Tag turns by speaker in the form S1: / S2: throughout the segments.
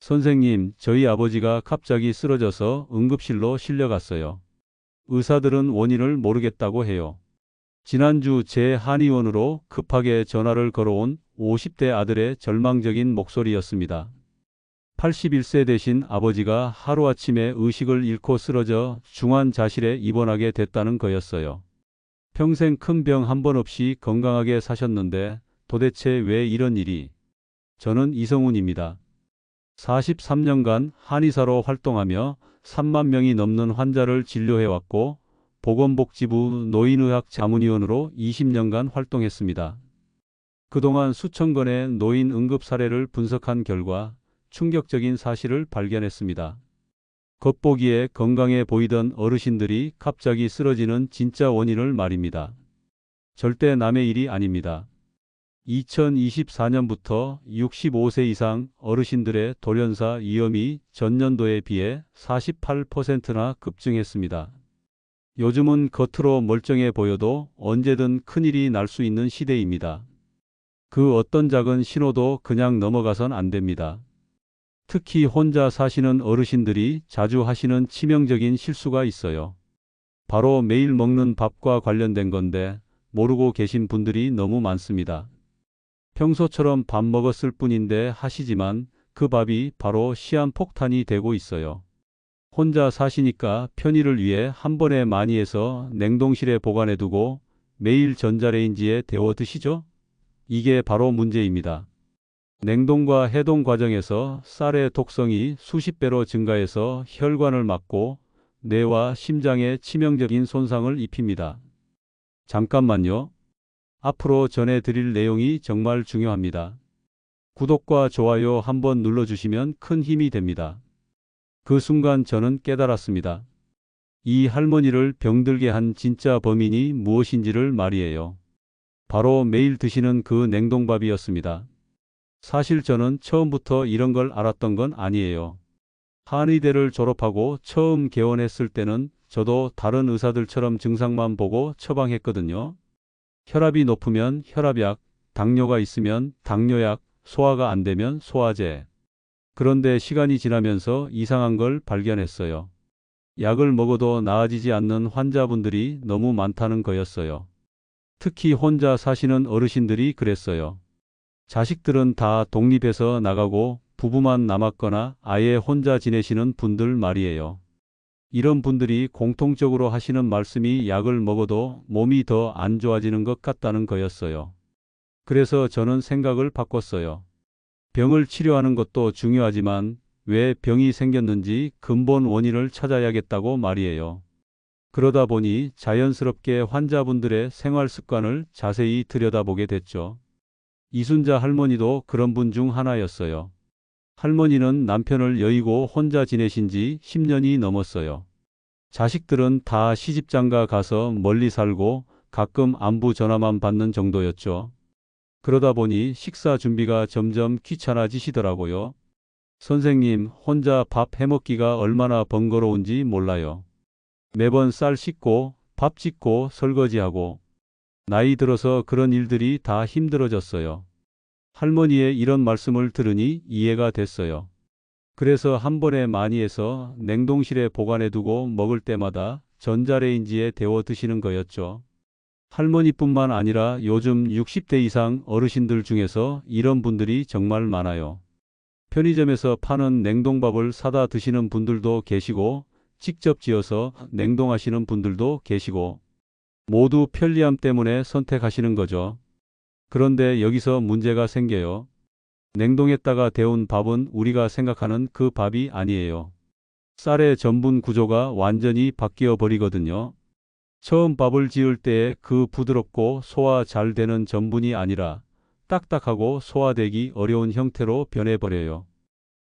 S1: 선생님, 저희 아버지가 갑자기 쓰러져서 응급실로 실려갔어요. 의사들은 원인을 모르겠다고 해요. 지난주 제 한의원으로 급하게 전화를 걸어온 50대 아들의 절망적인 목소리였습니다. 81세 되신 아버지가 하루아침에 의식을 잃고 쓰러져 중환자실에 입원하게 됐다는 거였어요. 평생 큰 병 한 번 없이 건강하게 사셨는데 도대체 왜 이런 일이? 저는 이성훈입니다. 43년간 한의사로 활동하며 3만 명이 넘는 환자를 진료해왔고 보건복지부 노인의학 자문위원으로 20년간 활동했습니다. 그동안 수천 건의 노인 응급 사례를 분석한 결과 충격적인 사실을 발견했습니다. 겉보기에 건강해 보이던 어르신들이 갑자기 쓰러지는 진짜 원인을 말입니다. 절대 남의 일이 아닙니다. 2024년부터 65세 이상 어르신들의 돌연사 위험이 전년도에 비해 48%나 급증했습니다. 요즘은 겉으로 멀쩡해 보여도 언제든 큰일이 날 수 있는 시대입니다. 그 어떤 작은 신호도 그냥 넘어가선 안 됩니다. 특히 혼자 사시는 어르신들이 자주 하시는 치명적인 실수가 있어요. 바로 매일 먹는 밥과 관련된 건데 모르고 계신 분들이 너무 많습니다. 평소처럼 밥 먹었을 뿐인데 하시지만 그 밥이 바로 시한폭탄이 되고 있어요. 혼자 사시니까 편의를 위해 한 번에 많이 해서 냉동실에 보관해두고 매일 전자레인지에 데워 드시죠? 이게 바로 문제입니다. 냉동과 해동 과정에서 쌀의 독성이 수십 배로 증가해서 혈관을 막고 뇌와 심장에 치명적인 손상을 입힙니다. 잠깐만요. 앞으로 전해드릴 내용이 정말 중요합니다. 구독과 좋아요 한번 눌러주시면 큰 힘이 됩니다. 그 순간 저는 깨달았습니다. 이 할머니를 병들게 한 진짜 범인이 무엇인지를 말이에요. 바로 매일 드시는 그 냉동밥이었습니다. 사실 저는 처음부터 이런 걸 알았던 건 아니에요. 한의대를 졸업하고 처음 개원했을 때는 저도 다른 의사들처럼 증상만 보고 처방했거든요. 혈압이 높으면 혈압약, 당뇨가 있으면 당뇨약, 소화가 안 되면 소화제. 그런데 시간이 지나면서 이상한 걸 발견했어요. 약을 먹어도 나아지지 않는 환자분들이 너무 많다는 거였어요. 특히 혼자 사시는 어르신들이 그랬어요. 자식들은 다 독립해서 나가고 부부만 남았거나 아예 혼자 지내시는 분들 말이에요. 이런 분들이 공통적으로 하시는 말씀이 약을 먹어도 몸이 더 안 좋아지는 것 같다는 거였어요. 그래서 저는 생각을 바꿨어요. 병을 치료하는 것도 중요하지만 왜 병이 생겼는지 근본 원인을 찾아야겠다고 말이에요. 그러다 보니 자연스럽게 환자분들의 생활 습관을 자세히 들여다보게 됐죠. 이순자 할머니도 그런 분 중 하나였어요. 할머니는 남편을 여의고 혼자 지내신 지 10년이 넘었어요. 자식들은 다 시집장가 가서 멀리 살고 가끔 안부 전화만 받는 정도였죠. 그러다 보니 식사 준비가 점점 귀찮아지시더라고요. 선생님, 혼자 밥 해먹기가 얼마나 번거로운지 몰라요. 매번 쌀 씻고 밥 짓고 설거지하고 나이 들어서 그런 일들이 다 힘들어졌어요. 할머니의 이런 말씀을 들으니 이해가 됐어요. 그래서 한 번에 많이 해서 냉동실에 보관해두고 먹을 때마다 전자레인지에 데워 드시는 거였죠. 할머니뿐만 아니라 요즘 60대 이상 어르신들 중에서 이런 분들이 정말 많아요. 편의점에서 파는 냉동밥을 사다 드시는 분들도 계시고 직접 지어서 냉동하시는 분들도 계시고 모두 편리함 때문에 선택하시는 거죠. 그런데 여기서 문제가 생겨요. 냉동했다가 데운 밥은 우리가 생각하는 그 밥이 아니에요. 쌀의 전분 구조가 완전히 바뀌어 버리거든요. 처음 밥을 지을 때의 그 부드럽고 소화 잘 되는 전분이 아니라 딱딱하고 소화되기 어려운 형태로 변해버려요.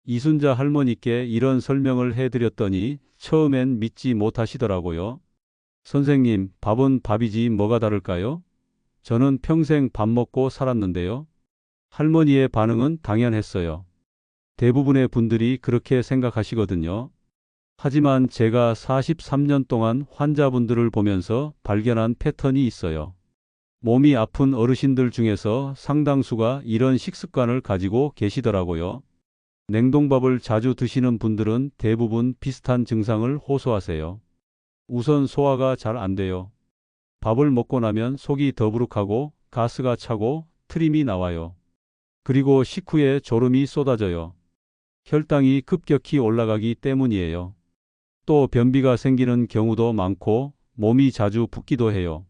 S1: 이순자 할머니께 이런 설명을 해드렸더니 처음엔 믿지 못하시더라고요. 선생님, 밥은 밥이지 뭐가 다를까요? 저는 평생 밥 먹고 살았는데요. 할머니의 반응은 당연했어요. 대부분의 분들이 그렇게 생각하시거든요. 하지만 제가 43년 동안 환자분들을 보면서 발견한 패턴이 있어요. 몸이 아픈 어르신들 중에서 상당수가 이런 식습관을 가지고 계시더라고요. 냉동밥을 자주 드시는 분들은 대부분 비슷한 증상을 호소하세요. 우선 소화가 잘 안 돼요. 밥을 먹고 나면 속이 더부룩하고 가스가 차고 트림이 나와요. 그리고 식후에 졸음이 쏟아져요. 혈당이 급격히 올라가기 때문이에요. 또 변비가 생기는 경우도 많고 몸이 자주 붓기도 해요.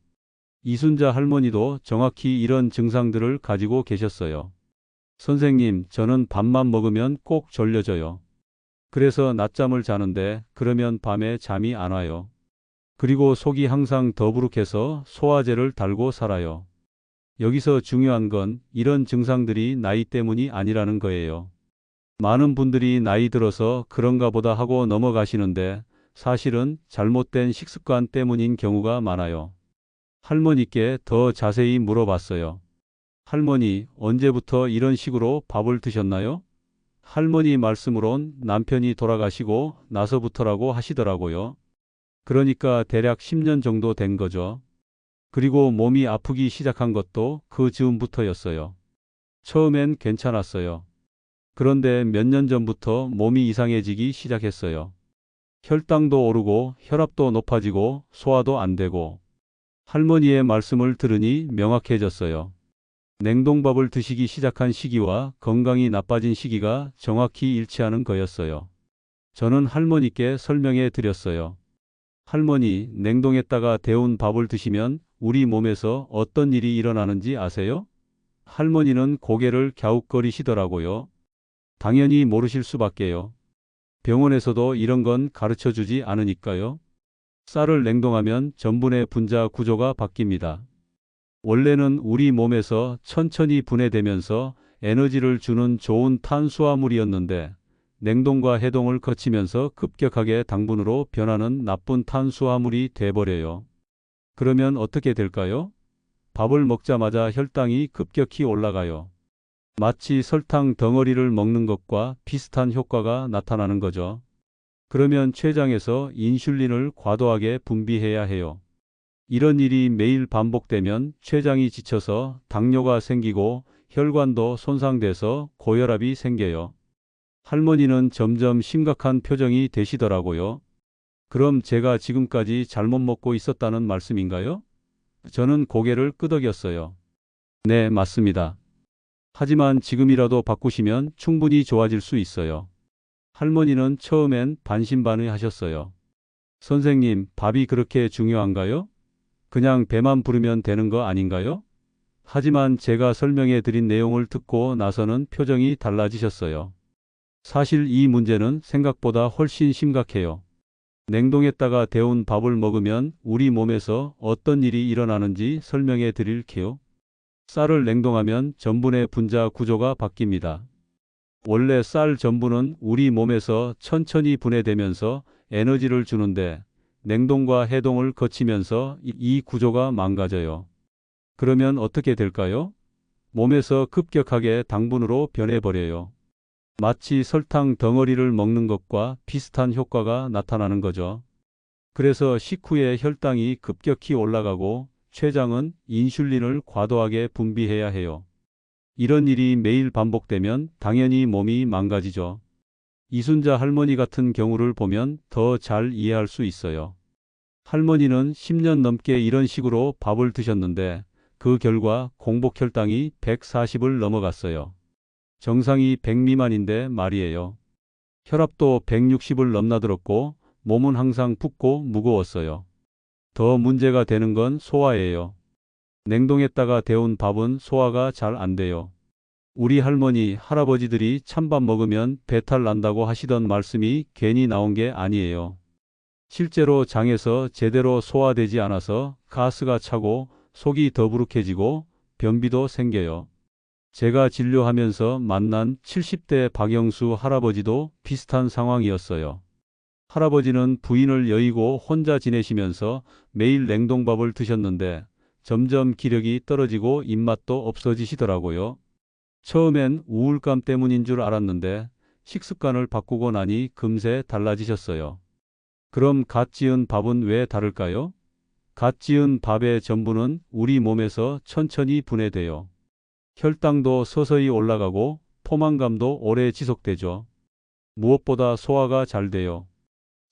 S1: 이순자 할머니도 정확히 이런 증상들을 가지고 계셨어요. 선생님, 저는 밥만 먹으면 꼭 졸려져요. 그래서 낮잠을 자는데 그러면 밤에 잠이 안 와요. 그리고 속이 항상 더부룩해서 소화제를 달고 살아요. 여기서 중요한 건 이런 증상들이 나이 때문이 아니라는 거예요. 많은 분들이 나이 들어서 그런가 보다 하고 넘어가시는데 사실은 잘못된 식습관 때문인 경우가 많아요. 할머니께 더 자세히 물어봤어요. 할머니, 언제부터 이런 식으로 밥을 드셨나요? 할머니 말씀으론 남편이 돌아가시고 나서부터라고 하시더라고요. 그러니까 대략 10년 정도 된 거죠. 그리고 몸이 아프기 시작한 것도 그 즈음부터였어요. 처음엔 괜찮았어요. 그런데 몇 년 전부터 몸이 이상해지기 시작했어요. 혈당도 오르고 혈압도 높아지고 소화도 안 되고. 할머니의 말씀을 들으니 명확해졌어요. 냉동밥을 드시기 시작한 시기와 건강이 나빠진 시기가 정확히 일치하는 거였어요. 저는 할머니께 설명해 드렸어요. 할머니, 냉동했다가 데운 밥을 드시면 우리 몸에서 어떤 일이 일어나는지 아세요? 할머니는 고개를 갸웃거리시더라고요. 당연히 모르실 수밖에요. 병원에서도 이런 건 가르쳐 주지 않으니까요. 쌀을 냉동하면 전분의 분자 구조가 바뀝니다. 원래는 우리 몸에서 천천히 분해되면서 에너지를 주는 좋은 탄수화물이었는데 냉동과 해동을 거치면서 급격하게 당분으로 변하는 나쁜 탄수화물이 돼버려요. 그러면 어떻게 될까요? 밥을 먹자마자 혈당이 급격히 올라가요. 마치 설탕 덩어리를 먹는 것과 비슷한 효과가 나타나는 거죠. 그러면 췌장에서 인슐린을 과도하게 분비해야 해요. 이런 일이 매일 반복되면 췌장이 지쳐서 당뇨가 생기고 혈관도 손상돼서 고혈압이 생겨요. 할머니는 점점 심각한 표정이 되시더라고요. 그럼 제가 지금까지 잘못 먹고 있었다는 말씀인가요? 저는 고개를 끄덕였어요. 네, 맞습니다. 하지만 지금이라도 바꾸시면 충분히 좋아질 수 있어요. 할머니는 처음엔 반신반의하셨어요. 선생님, 밥이 그렇게 중요한가요? 그냥 배만 부르면 되는 거 아닌가요? 하지만 제가 설명해 드린 내용을 듣고 나서는 표정이 달라지셨어요. 사실 이 문제는 생각보다 훨씬 심각해요. 냉동했다가 데운 밥을 먹으면 우리 몸에서 어떤 일이 일어나는지 설명해 드릴게요. 쌀을 냉동하면 전분의 분자 구조가 바뀝니다. 원래 쌀 전분은 우리 몸에서 천천히 분해되면서 에너지를 주는데 냉동과 해동을 거치면서 이 구조가 망가져요. 그러면 어떻게 될까요? 몸에서 급격하게 당분으로 변해버려요. 마치 설탕 덩어리를 먹는 것과 비슷한 효과가 나타나는 거죠. 그래서 식후에 혈당이 급격히 올라가고 췌장은 인슐린을 과도하게 분비해야 해요. 이런 일이 매일 반복되면 당연히 몸이 망가지죠. 이순자 할머니 같은 경우를 보면 더 잘 이해할 수 있어요. 할머니는 10년 넘게 이런 식으로 밥을 드셨는데 그 결과 공복 혈당이 140을 넘어갔어요. 정상이 100 미만인데 말이에요. 혈압도 160을 넘나들었고 몸은 항상 붓고 무거웠어요. 더 문제가 되는 건 소화예요. 냉동했다가 데운 밥은 소화가 잘 안 돼요. 우리 할머니, 할아버지들이 찬밥 먹으면 배탈 난다고 하시던 말씀이 괜히 나온 게 아니에요. 실제로 장에서 제대로 소화되지 않아서 가스가 차고 속이 더부룩해지고 변비도 생겨요. 제가 진료하면서 만난 70대 박영수 할아버지도 비슷한 상황이었어요. 할아버지는 부인을 여의고 혼자 지내시면서 매일 냉동밥을 드셨는데 점점 기력이 떨어지고 입맛도 없어지시더라고요. 처음엔 우울감 때문인 줄 알았는데 식습관을 바꾸고 나니 금세 달라지셨어요. 그럼 갓 지은 밥은 왜 다를까요? 갓 지은 밥의 전분은 우리 몸에서 천천히 분해돼요. 혈당도 서서히 올라가고 포만감도 오래 지속되죠. 무엇보다 소화가 잘 돼요.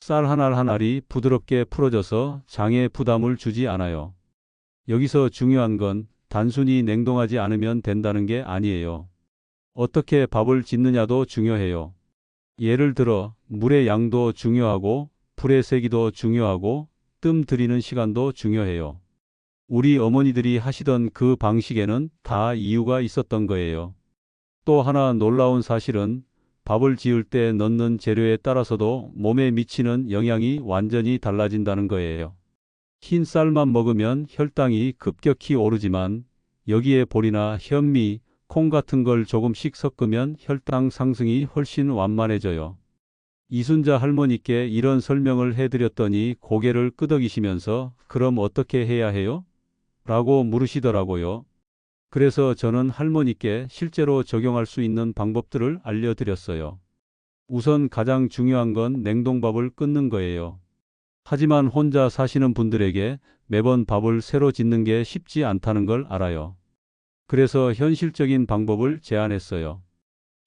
S1: 쌀 한 알 한 알이 부드럽게 풀어져서 장에 부담을 주지 않아요. 여기서 중요한 건 단순히 냉동하지 않으면 된다는 게 아니에요. 어떻게 밥을 짓느냐도 중요해요. 예를 들어 물의 양도 중요하고 불의 세기도 중요하고 뜸 들이는 시간도 중요해요. 우리 어머니들이 하시던 그 방식에는 다 이유가 있었던 거예요. 또 하나 놀라운 사실은 밥을 지을 때 넣는 재료에 따라서도 몸에 미치는 영향이 완전히 달라진다는 거예요. 흰 쌀만 먹으면 혈당이 급격히 오르지만 여기에 보리나 현미, 콩 같은 걸 조금씩 섞으면 혈당 상승이 훨씬 완만해져요. 이순자 할머니께 이런 설명을 해드렸더니 고개를 끄덕이시면서 그럼 어떻게 해야 해요? 라고 물으시더라고요. 그래서 저는 할머니께 실제로 적용할 수 있는 방법들을 알려드렸어요. 우선 가장 중요한 건 냉동밥을 끊는 거예요. 하지만 혼자 사시는 분들에게 매번 밥을 새로 짓는 게 쉽지 않다는 걸 알아요. 그래서 현실적인 방법을 제안했어요.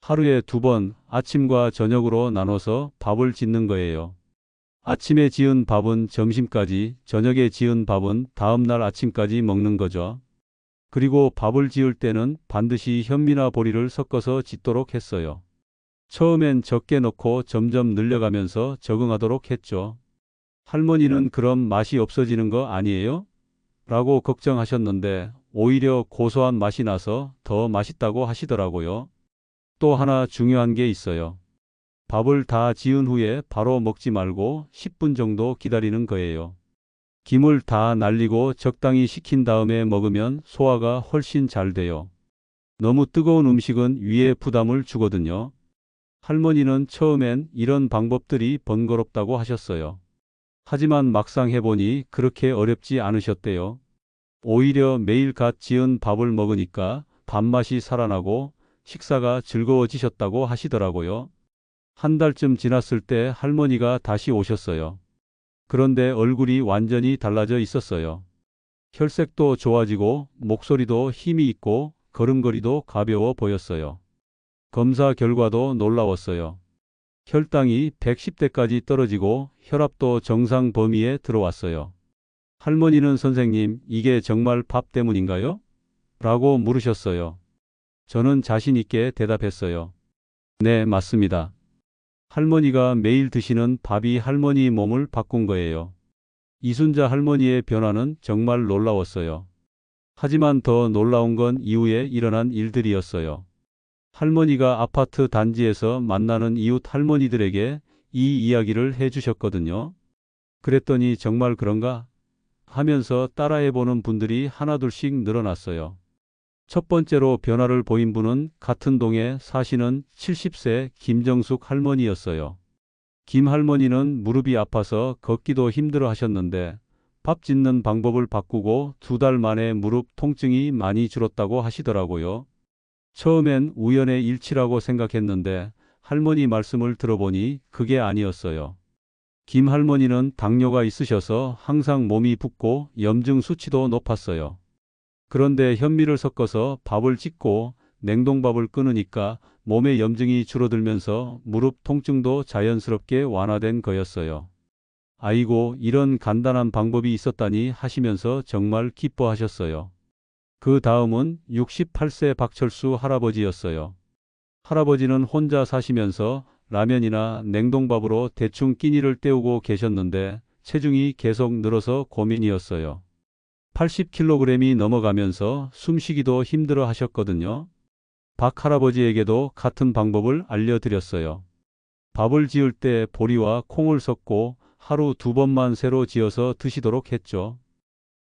S1: 하루에 2번 아침과 저녁으로 나눠서 밥을 짓는 거예요. 아침에 지은 밥은 점심까지, 저녁에 지은 밥은 다음날 아침까지 먹는 거죠. 그리고 밥을 지을 때는 반드시 현미나 보리를 섞어서 짓도록 했어요. 처음엔 적게 넣고 점점 늘려가면서 적응하도록 했죠. 할머니는 그럼 맛이 없어지는 거 아니에요? 라고 걱정하셨는데 오히려 고소한 맛이 나서 더 맛있다고 하시더라고요. 또 하나 중요한 게 있어요. 밥을 다 지은 후에 바로 먹지 말고 10분 정도 기다리는 거예요. 김을 다 날리고 적당히 식힌 다음에 먹으면 소화가 훨씬 잘 돼요. 너무 뜨거운 음식은 위에 부담을 주거든요. 할머니는 처음엔 이런 방법들이 번거롭다고 하셨어요. 하지만 막상 해보니 그렇게 어렵지 않으셨대요. 오히려 매일 갓 지은 밥을 먹으니까 밥맛이 살아나고 식사가 즐거워지셨다고 하시더라고요. 한 달쯤 지났을 때 할머니가 다시 오셨어요. 그런데 얼굴이 완전히 달라져 있었어요. 혈색도 좋아지고 목소리도 힘이 있고 걸음걸이도 가벼워 보였어요. 검사 결과도 놀라웠어요. 혈당이 110대까지 떨어지고 혈압도 정상 범위에 들어왔어요. 할머니는 선생님, 이게 정말 밥 때문인가요? 라고 물으셨어요. 저는 자신 있게 대답했어요. 네, 맞습니다. 할머니가 매일 드시는 밥이 할머니 몸을 바꾼 거예요. 이순자 할머니의 변화는 정말 놀라웠어요. 하지만 더 놀라운 건 이후에 일어난 일들이었어요. 할머니가 아파트 단지에서 만나는 이웃 할머니들에게 이 이야기를 해주셨거든요. 그랬더니 정말 그런가? 하면서 따라해보는 분들이 하나둘씩 늘어났어요. 첫 번째로 변화를 보인 분은 같은 동에 사시는 70세 김정숙 할머니였어요. 김 할머니는 무릎이 아파서 걷기도 힘들어 하셨는데 밥 짓는 방법을 바꾸고 2달 만에 무릎 통증이 많이 줄었다고 하시더라고요. 처음엔 우연의 일치라고 생각했는데 할머니 말씀을 들어보니 그게 아니었어요. 김 할머니는 당뇨가 있으셔서 항상 몸이 붓고 염증 수치도 높았어요. 그런데 현미를 섞어서 밥을 짓고 냉동밥을 끊으니까 몸의 염증이 줄어들면서 무릎 통증도 자연스럽게 완화된 거였어요. 아이고, 이런 간단한 방법이 있었다니 하시면서 정말 기뻐하셨어요. 그 다음은 68세 박철수 할아버지였어요. 할아버지는 혼자 사시면서 라면이나 냉동밥으로 대충 끼니를 때우고 계셨는데 체중이 계속 늘어서 고민이었어요. 80kg이 넘어가면서 숨쉬기도 힘들어 하셨거든요. 박 할아버지에게도 같은 방법을 알려드렸어요. 밥을 지을 때 보리와 콩을 섞고 하루 2번만 새로 지어서 드시도록 했죠.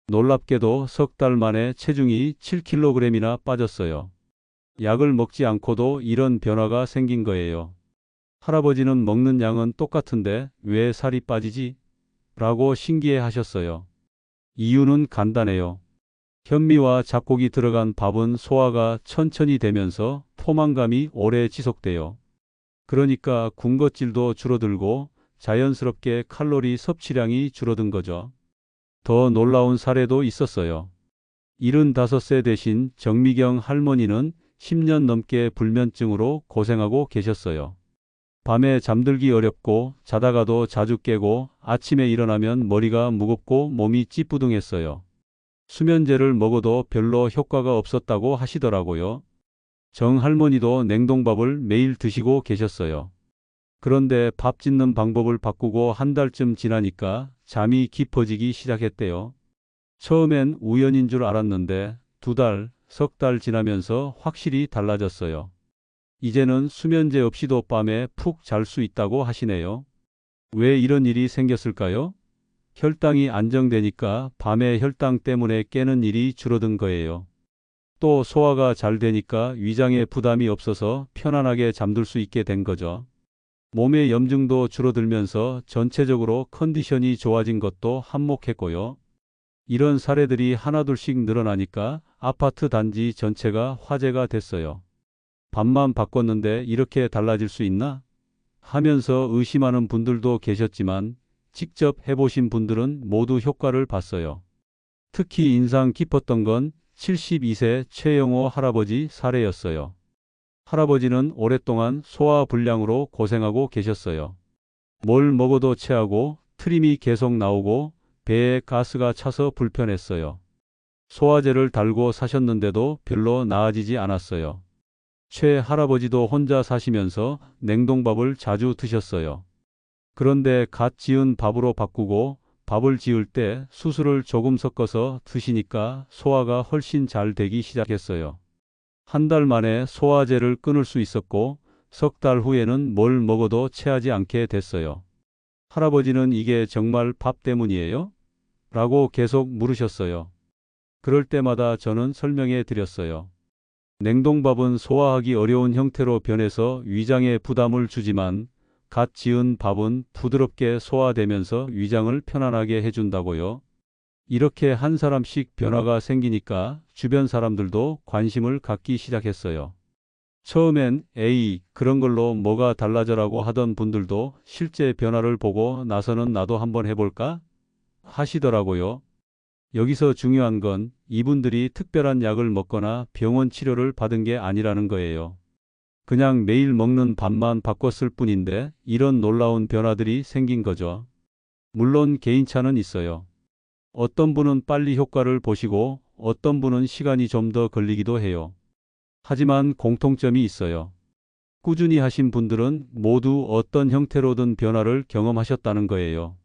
S1: 놀랍게도 석 달 만에 체중이 7kg이나 빠졌어요. 약을 먹지 않고도 이런 변화가 생긴 거예요. 할아버지는 먹는 양은 똑같은데 왜 살이 빠지지? 라고 신기해 하셨어요. 이유는 간단해요. 현미와 잡곡이 들어간 밥은 소화가 천천히 되면서 포만감이 오래 지속돼요. 그러니까 군것질도 줄어들고 자연스럽게 칼로리 섭취량이 줄어든 거죠. 더 놀라운 사례도 있었어요. 75세 되신 정미경 할머니는 10년 넘게 불면증으로 고생하고 계셨어요. 밤에 잠들기 어렵고 자다가도 자주 깨고 아침에 일어나면 머리가 무겁고 몸이 찌뿌둥했어요. 수면제를 먹어도 별로 효과가 없었다고 하시더라고요. 정 할머니도 냉동밥을 매일 드시고 계셨어요. 그런데 밥 짓는 방법을 바꾸고 한 달쯤 지나니까 잠이 깊어지기 시작했대요. 처음엔 우연인 줄 알았는데 2달, 3달 지나면서 확실히 달라졌어요. 이제는 수면제 없이도 밤에 푹 잘 수 있다고 하시네요. 왜 이런 일이 생겼을까요? 혈당이 안정되니까 밤에 혈당 때문에 깨는 일이 줄어든 거예요. 또 소화가 잘 되니까 위장에 부담이 없어서 편안하게 잠들 수 있게 된 거죠. 몸의 염증도 줄어들면서 전체적으로 컨디션이 좋아진 것도 한몫했고요. 이런 사례들이 하나둘씩 늘어나니까 아파트 단지 전체가 화제가 됐어요. 밥만 바꿨는데 이렇게 달라질 수 있나? 하면서 의심하는 분들도 계셨지만 직접 해보신 분들은 모두 효과를 봤어요. 특히 인상 깊었던 건 72세 최영호 할아버지 사례였어요. 할아버지는 오랫동안 소화불량으로 고생하고 계셨어요. 뭘 먹어도 체하고 트림이 계속 나오고 배에 가스가 차서 불편했어요. 소화제를 달고 사셨는데도 별로 나아지지 않았어요. 최 할아버지도 혼자 사시면서 냉동밥을 자주 드셨어요. 그런데 갓 지은 밥으로 바꾸고 밥을 지을 때 수수를 조금 섞어서 드시니까 소화가 훨씬 잘 되기 시작했어요. 한 달 만에 소화제를 끊을 수 있었고 3달 후에는 뭘 먹어도 체하지 않게 됐어요. 할아버지는 이게 정말 밥 때문이에요? 라고 계속 물으셨어요. 그럴 때마다 저는 설명해 드렸어요. 냉동밥은 소화하기 어려운 형태로 변해서 위장에 부담을 주지만 갓 지은 밥은 부드럽게 소화되면서 위장을 편안하게 해준다고요. 이렇게 한 사람씩 변화가 생기니까 주변 사람들도 관심을 갖기 시작했어요. 처음엔 에이, 그런 걸로 뭐가 달라져라고 하던 분들도 실제 변화를 보고 나서는 나도 한번 해볼까? 하시더라고요. 여기서 중요한 건 이분들이 특별한 약을 먹거나 병원 치료를 받은 게 아니라는 거예요. 그냥 매일 먹는 밥만 바꿨을 뿐인데 이런 놀라운 변화들이 생긴 거죠. 물론 개인차는 있어요. 어떤 분은 빨리 효과를 보시고 어떤 분은 시간이 좀 더 걸리기도 해요. 하지만 공통점이 있어요. 꾸준히 하신 분들은 모두 어떤 형태로든 변화를 경험하셨다는 거예요.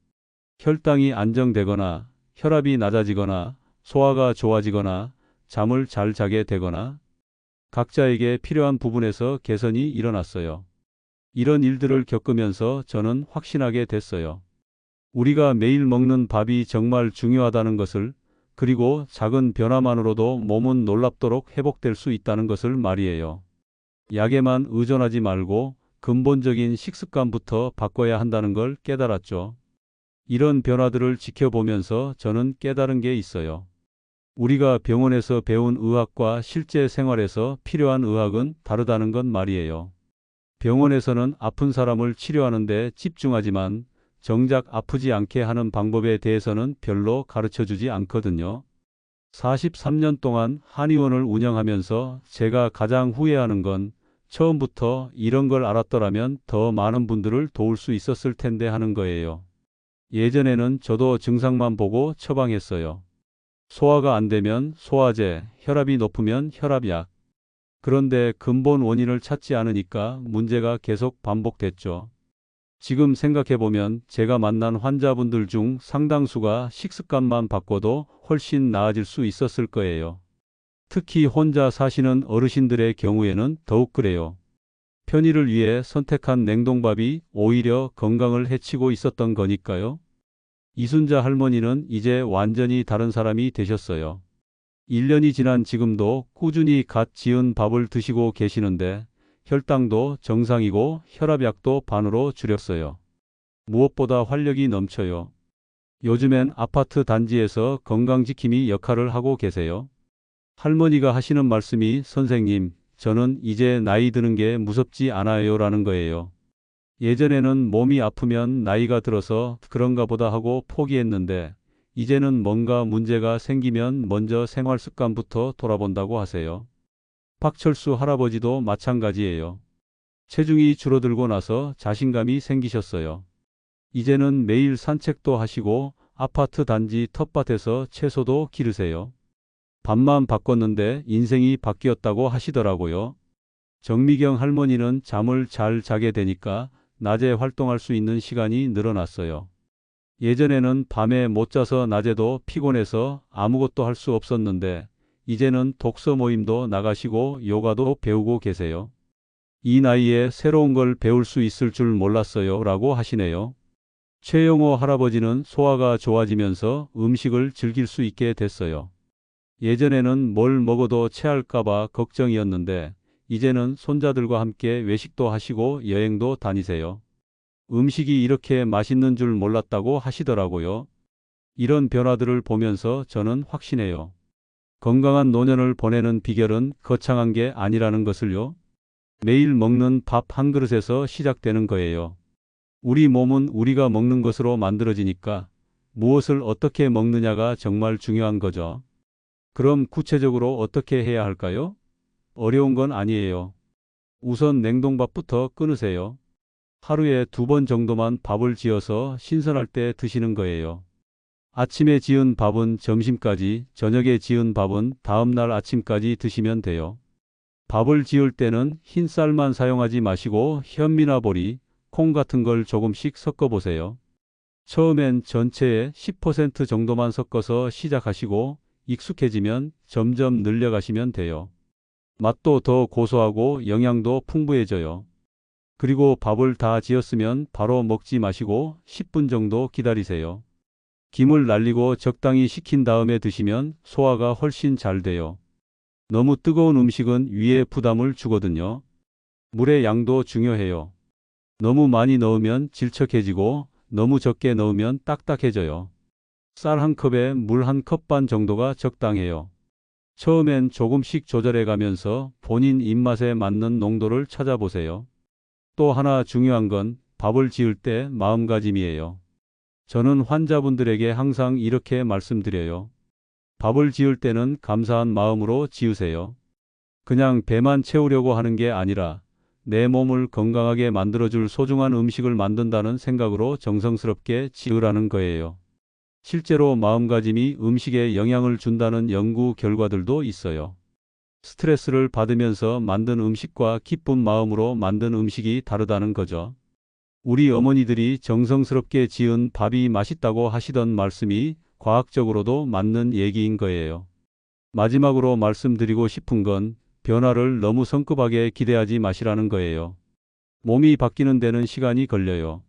S1: 혈당이 안정되거나 혈압이 낮아지거나 소화가 좋아지거나 잠을 잘 자게 되거나 각자에게 필요한 부분에서 개선이 일어났어요. 이런 일들을 겪으면서 저는 확신하게 됐어요. 우리가 매일 먹는 밥이 정말 중요하다는 것을, 그리고 작은 변화만으로도 몸은 놀랍도록 회복될 수 있다는 것을 말이에요. 약에만 의존하지 말고 근본적인 식습관부터 바꿔야 한다는 걸 깨달았죠. 이런 변화들을 지켜보면서 저는 깨달은 게 있어요. 우리가 병원에서 배운 의학과 실제 생활에서 필요한 의학은 다르다는 건 말이에요. 병원에서는 아픈 사람을 치료하는 데 집중하지만 정작 아프지 않게 하는 방법에 대해서는 별로 가르쳐주지 않거든요. 43년 동안 한의원을 운영하면서 제가 가장 후회하는 건 처음부터 이런 걸 알았더라면 더 많은 분들을 도울 수 있었을 텐데 하는 거예요. 예전에는 저도 증상만 보고 처방했어요. 소화가 안 되면 소화제, 혈압이 높으면 혈압약. 그런데 근본 원인을 찾지 않으니까 문제가 계속 반복됐죠. 지금 생각해보면 제가 만난 환자분들 중 상당수가 식습관만 바꿔도 훨씬 나아질 수 있었을 거예요. 특히 혼자 사시는 어르신들의 경우에는 더욱 그래요. 편의를 위해 선택한 냉동밥이 오히려 건강을 해치고 있었던 거니까요. 이순자 할머니는 이제 완전히 다른 사람이 되셨어요. 1년이 지난 지금도 꾸준히 갓 지은 밥을 드시고 계시는데 혈당도 정상이고 혈압약도 반으로 줄였어요. 무엇보다 활력이 넘쳐요. 요즘엔 아파트 단지에서 건강지킴이 역할을 하고 계세요. 할머니가 하시는 말씀이 선생님, 저는 이제 나이 드는 게 무섭지 않아요 라는 거예요. 예전에는 몸이 아프면 나이가 들어서 그런가 보다 하고 포기했는데 이제는 뭔가 문제가 생기면 먼저 생활 습관부터 돌아본다고 하세요. 박철수 할아버지도 마찬가지예요. 체중이 줄어들고 나서 자신감이 생기셨어요. 이제는 매일 산책도 하시고 아파트 단지 텃밭에서 채소도 기르세요. 밥만 바꿨는데 인생이 바뀌었다고 하시더라고요. 정미경 할머니는 잠을 잘 자게 되니까 낮에 활동할 수 있는 시간이 늘어났어요. 예전에는 밤에 못 자서 낮에도 피곤해서 아무것도 할 수 없었는데 이제는 독서 모임도 나가시고 요가도 배우고 계세요. 이 나이에 새로운 걸 배울 수 있을 줄 몰랐어요 라고 하시네요. 최영호 할아버지는 소화가 좋아지면서 음식을 즐길 수 있게 됐어요. 예전에는 뭘 먹어도 체할까봐 걱정이었는데 이제는 손자들과 함께 외식도 하시고 여행도 다니세요. 음식이 이렇게 맛있는 줄 몰랐다고 하시더라고요. 이런 변화들을 보면서 저는 확신해요. 건강한 노년을 보내는 비결은 거창한 게 아니라는 것을요. 매일 먹는 밥 한 그릇에서 시작되는 거예요. 우리 몸은 우리가 먹는 것으로 만들어지니까 무엇을 어떻게 먹느냐가 정말 중요한 거죠. 그럼 구체적으로 어떻게 해야 할까요? 어려운 건 아니에요. 우선 냉동밥부터 끊으세요. 하루에 2번 정도만 밥을 지어서 신선할 때 드시는 거예요. 아침에 지은 밥은 점심까지, 저녁에 지은 밥은 다음날 아침까지 드시면 돼요. 밥을 지을 때는 흰 쌀만 사용하지 마시고 현미나 보리, 콩 같은 걸 조금씩 섞어 보세요. 처음엔 전체의 10% 정도만 섞어서 시작하시고 익숙해지면 점점 늘려가시면 돼요. 맛도 더 고소하고 영양도 풍부해져요. 그리고 밥을 다 지었으면 바로 먹지 마시고 10분 정도 기다리세요. 김을 날리고 적당히 식힌 다음에 드시면 소화가 훨씬 잘 돼요. 너무 뜨거운 음식은 위에 부담을 주거든요. 물의 양도 중요해요. 너무 많이 넣으면 질척해지고 너무 적게 넣으면 딱딱해져요. 쌀 한 컵에 물 한 컵 반 정도가 적당해요. 처음엔 조금씩 조절해 가면서 본인 입맛에 맞는 농도를 찾아보세요. 또 하나 중요한 건 밥을 지을 때 마음가짐이에요. 저는 환자분들에게 항상 이렇게 말씀드려요. 밥을 지을 때는 감사한 마음으로 지으세요. 그냥 배만 채우려고 하는 게 아니라 내 몸을 건강하게 만들어줄 소중한 음식을 만든다는 생각으로 정성스럽게 지으라는 거예요. 실제로 마음가짐이 음식에 영향을 준다는 연구 결과들도 있어요. 스트레스를 받으면서 만든 음식과 기쁜 마음으로 만든 음식이 다르다는 거죠. 우리 어머니들이 정성스럽게 지은 밥이 맛있다고 하시던 말씀이 과학적으로도 맞는 얘기인 거예요. 마지막으로 말씀드리고 싶은 건 변화를 너무 성급하게 기대하지 마시라는 거예요. 몸이 바뀌는 데는 시간이 걸려요.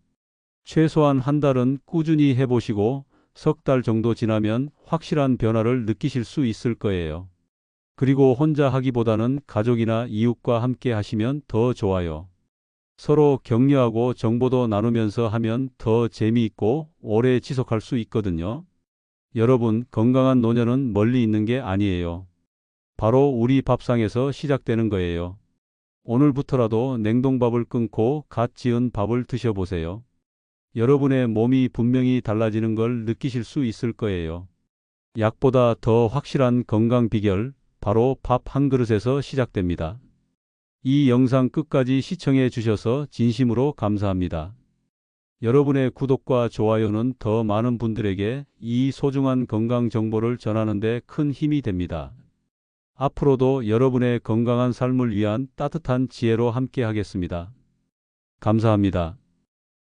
S1: 최소한 한 달은 꾸준히 해보시고 석 달 정도 지나면 확실한 변화를 느끼실 수 있을 거예요. 그리고 혼자 하기보다는 가족이나 이웃과 함께 하시면 더 좋아요. 서로 격려하고 정보도 나누면서 하면 더 재미있고 오래 지속할 수 있거든요. 여러분, 건강한 노년은 멀리 있는 게 아니에요. 바로 우리 밥상에서 시작되는 거예요. 오늘부터라도 냉동밥을 끊고 갓 지은 밥을 드셔보세요. 여러분의 몸이 분명히 달라지는 걸 느끼실 수 있을 거예요. 약보다 더 확실한 건강 비결, 바로 밥 한 그릇에서 시작됩니다. 이 영상 끝까지 시청해 주셔서 진심으로 감사합니다. 여러분의 구독과 좋아요는 더 많은 분들에게 이 소중한 건강 정보를 전하는 데 큰 힘이 됩니다. 앞으로도 여러분의 건강한 삶을 위한 따뜻한 지혜로 함께 하겠습니다. 감사합니다.